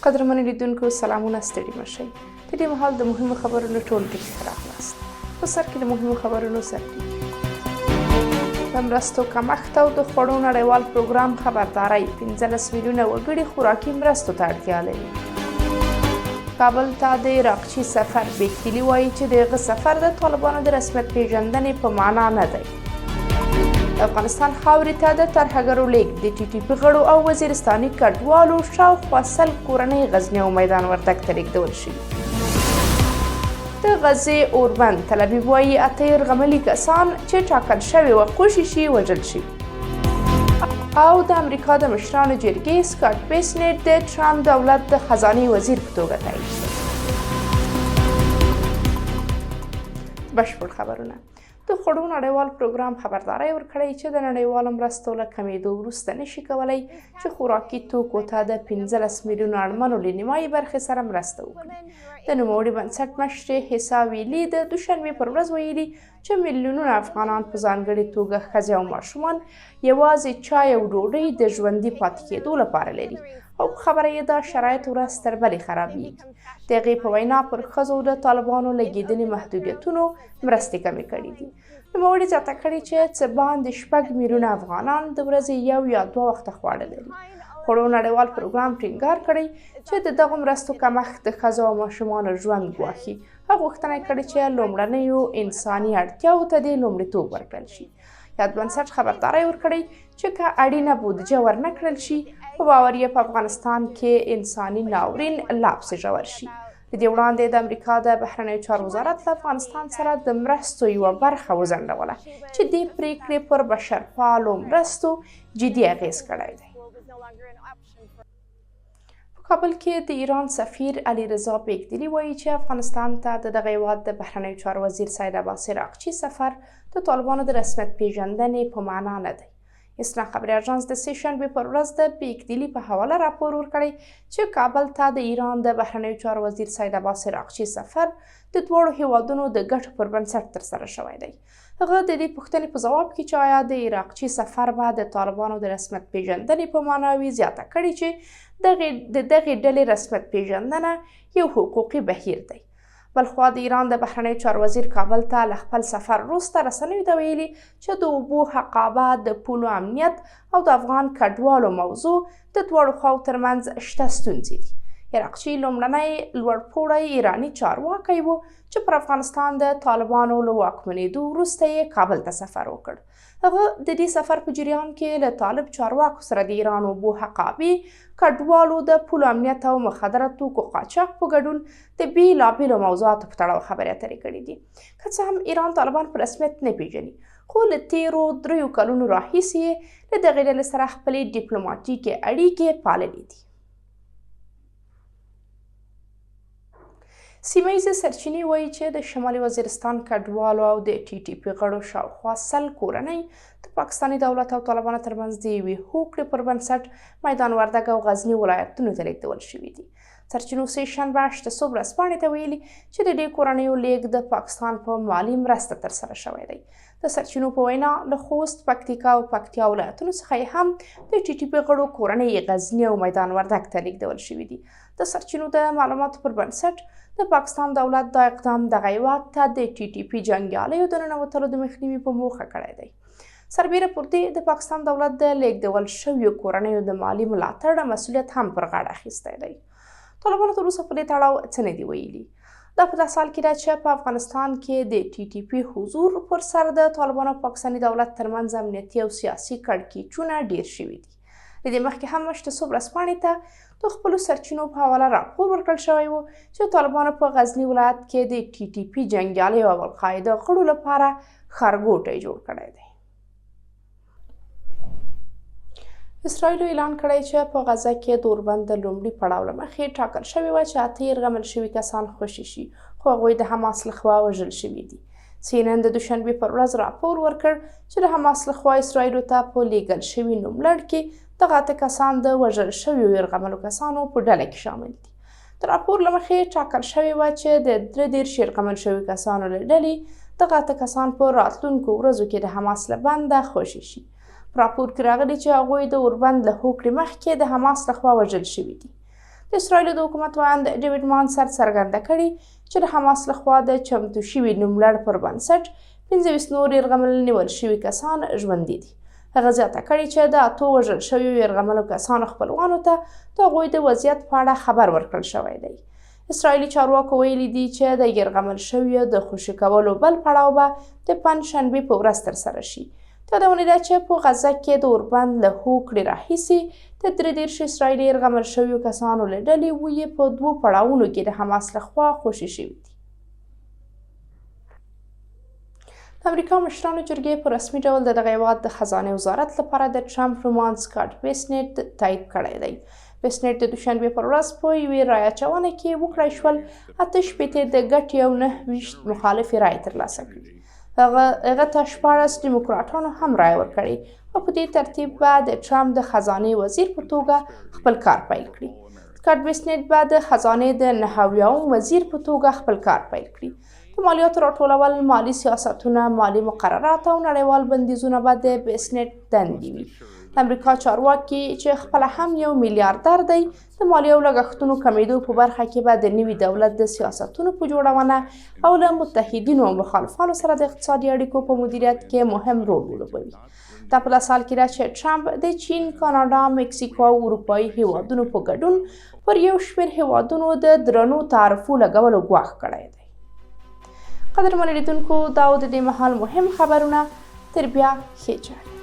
قدرمنو لیدونکو سلامونه، ستړي مشئ. په دې مهال د مهمو خبرونو ټولګي ښه راغلاست. په سر کې د مهمو خبرونو سرټکي. د مرستو کمښت او د خوړو نړیوال پروګرام خبرداری 15 میلیونه وګړي خوراکي مرستو ته اړتیا لري. کابل ته د عراقچي سفر بیکتلي وایي چې د هغه سفر د طالبانو د رسمیت پیژندنې په معنا نه دی. د افغانستان خاورې ته د ترهګرو لیږد د ټي ټي پي غړو او وزیرستاني کډوالو شاوخوا 100 کورنۍ غزني او میدان وردګ ته لیږدول شوي. د غزې اوربند تل ابیب وایي 8 یرغملي کسان چې ټاکل شوي وه خوشي شي وژل شوي. او د امریکا د مشرانو جرګې سکاټ بیسنټ د ټرامپ دولت د خزانې وزیر په توګه تعیین شو. بشپړ خبرونه. د خوړو نړیوال پروګرام خبرداری ورکړی چې د نړیوالو مرستو له کمېدو وروسته نشي کولی چې خوراکي توکو ته د 15 میلیونو اړمنو له نیمایي برخې سره مرسته وکړي. د نوموړي بنسټ مشرې حسا ویلي د دوشنبې پر ورځ ویلي چې میلیونونه افغانان په ځانګړې توګه ښځې او ماشومان یوازې چای او ډوډۍ د ژوندي پاتې کېدو لپاره لري او خبره یې دا شرایط ورځ تر بلې خرابېږي. د هغې په وینا پر ښځو د طالبانو لګېدلي محدودیتونو مرستې کمې کړي دي. نوموړي زیاته کړې چې څه باندې 6 میلیونه افغانان د ورځې 1 یا 2 وخته خواړه لري. خوړو نړیوال پروګرام ټینګار کړی چې د دغو مرستو کمښت د ښځو او ماشومانو ژوند ګواښي. هغه غوښتنه کړې چې لومړنیو انساني اړتیاوو ته دې لومړیتوب ورکړل شي. یاد بنسټ خبرداری ورکړی چې که اړینه بودجه ورنه کړل شي په باور یې په افغانستان کې انساني ناورین لا پسې ژور شي. د دې وړاندې د امریکا د بهرنیو چارو وزارت له افغانستان سره د مرستو یوه برخه وځنډوله چې دې پریکړې پر بشرپالو مرستو جدي اغیز کړی دی. په کابل کې د ایران سفیر علیرضا بیکدلي وایي چې افغانستان ته د دغه هیواد د بهرنیو چارو وزیر سید عباس عراقچي سفر د طالبانو د رسمیت پیژندنې په معنا نه دی. اسلام خبري اژانس د سه شنبې پر ورځ د بیکدلي په حواله راپور ورکړی چې کابل ته د ایران د بهرنیو چارو وزیر سید عباس عراقچي سفر د دواړو هیوادونو د ګټو پر بنسټ ترسره شوی دی. هغه د دې پوښتنې په ځواب کې چې آیا د عراقچي سفر به د طالبانو د رسمیت پیژندنې په معنا وي زیاته کړې چې د دغې ډلې رسمیت پیژندنه یو حقوقي بهیر دی. بلخوا د ایران د بهرنیو چارو وزیر کابل ته له خپل سفر وروسته رسنیو ته ویلي چې د اوبو حقابه، د پولو امنیت او د افغان کډوالو موضوع د دواړو خواو ترمنځ شته ستونزې دي. عراقچي لومړنی لوړپوړی ایراني چارواکی و چې پر افغانستان د طالبانو له واکمنېدو وروسته یې کابل ته سفر وکړ. هغه د دې سفر په جریان کې له طالب چارواکو سره د ایران اوبو حقابې، کډوالو، د پولو امنیت او مخدره توکو قاچاق په ګډون د بېلابېلو موضوعاتو په تړاو خبرې اترې کړې دي. که څه هم ایران طالبان په رسمیت نه پیژني، خو له تیرو 3 کلونو راهیسې یې له دغې ډلې سره خپلې ډیپلوماټیکې اړیکې پاللې دي. سیمه ییزې سرچینې وایي چې د شمالي وزیرستان کډوالو او د ټي ټي پي غړو شاوخوا 100 کورنۍ د پاکستاني دولت او طالبانو ترمنځ د یوې هوکړې پر بنسټ میدان وردګ او غزني ولایتونو ته لیږدول شوي دي. سرچینو سه شنبه 8 ورځپاڼې ته ویلي چې د دې کورنیو لیږد د پاکستان په مالي مرسته ترسره شوی دی. د سرچینو په وینا له خوست، پکتیکا او پکتیا ولایتونو څخه یې هم د ټي ټي پي غړو کورنۍ غزني او میدان وردګ ته لیږدول شوي دي. د سرچینو د معلوماتو پر بنسټ د پاکستان دولت دا اقدام دغه هیواد ته د ټي ټي پي جنګیالیو د ننوتلو د مخنیوي په موخه کړی دی. سربیره پر دې د پاکستان دولت د لیږدول شویو کورنیو د مالي ملاتړ مسؤلیت هم پر غاړه اخیستی دی. طالبانو تر اوسه په دې تړاو څه نه دي ویلي. دا په داسې حال کې ده چې په افغانستان کې د ټي ټي پي حضور پر سر د طالبانو او پاکستاني دولت ترمنځ امنیتي او سیاسي کړکېچونه ډیر شوي دي. د دې مخکې هم 8 ورځپاڼې ته د خپلو سرچینو په حواله راپور ورکړل شوی و چې طالبانو په غزني ولایت کې د ټي ټي پي جنګیالیو او القاعده غړو لپاره ښارګوټی جوړ کړی دی. اسرائیلو اعلان کړی چې په غزه کې د اوربند د لومړي پړاو له مخې ټاکل شوې وه چې 8 یرغمل شوي کسان خوشي شي، خو هغوی د حماس لخوا وژل شوي دي. CNN د دوشنبې پر ورځ راپور ورکړ چې د حماس لخوا اسرائیلو ته په لیږل شوي نوملړ کې دغه 8 کسان د وژل شویو یرغملو کسانو په ډله کې شامل دي. د راپور له مخې ټاکل شوې وه چې د 33 یرغمل شوي کسانو له ډلې دغه 8 کسان په راتلونکو ورځو کې د حماس له بنده خوشي شي. په راپور کې راغلي چې هغوی د اوربند له هوکړې مخکې د حماس لخوا وژل شوي دي. د اسرائیلو د حکومت وایند ډیویډ مانسر څرګنده کړې چې د حماس لخوا د چمتو شوي نوملړ پر بنسټ 25 نور یرغمل نیول شوي کسان ژوندي دي. هغه زیاته کړې چې د 8 وژل شویو یرغملو کسانو خپلوانو ته د هغوی د وضعیت په اړه خبر ورکړل شوی دی. اسرائیلي چارواکو ویلي دي چې د یرغمل شویو د خوشي کولو بل پړاو به د پنجشنبې په ورځ ترسره شي. یادونه ده چې په غزه کې د اوربند له هوکړې راهیسې د 33 اسرائیلي یرغمل شویو کسانو له ډلې ویې په 2 پړاوونو کې د حماس لخوا خوشي شوي دي. د امریکا مشرانو جرګې په رسمي ډول د دغه هیواد د خزانې وزارت لپاره د ټرمپ رومان سکاټ بیسنیټ تایید کړی دی. بیسنیټ د دوشنبې پر ورځ په یوې رایه اچونه کې وکړای شول 8 د ګټې او 9 مخالفې رایې ترلاسه کړي. هغه ته 14 ډیموکراټانو هم رایه ورکړې او په دې ترتیب به د ټرمپ د خزانې وزیر په توګه خپل کار پیل کړي. سکاټ بیسنیټ به د خزانې د 9 وزیر په توګه خپل کار پیل کړي. د مالیاتو راټولول، مالي سیاستونه، مالي مقررات او نړیوال بندیزونه به د بیسنیټ دندې وي. د امریکا چارواکي چې خپله هم یو میلیاردر دی د مالیې او لګښتونو کمیدو په برخه کې به د نوي دولت د سیاستونو په جوړونه او له متحدینو او مخالفانو سره د اقتصادي اړیکو په مدیریت کې مهم رول ولوبوي. دا په داسې حال کې ده چې ټرمپ د چین، کاناډا، مکسیکو او اروپایي هیوادونو په ګډون پر یو شمېر هیوادونو د درنو تعرفو لګولو ګواښ کړی دی. قدرمنو لیدونکو، دا د دې مهال مهم خبرونه. تر بیا ښې چارې.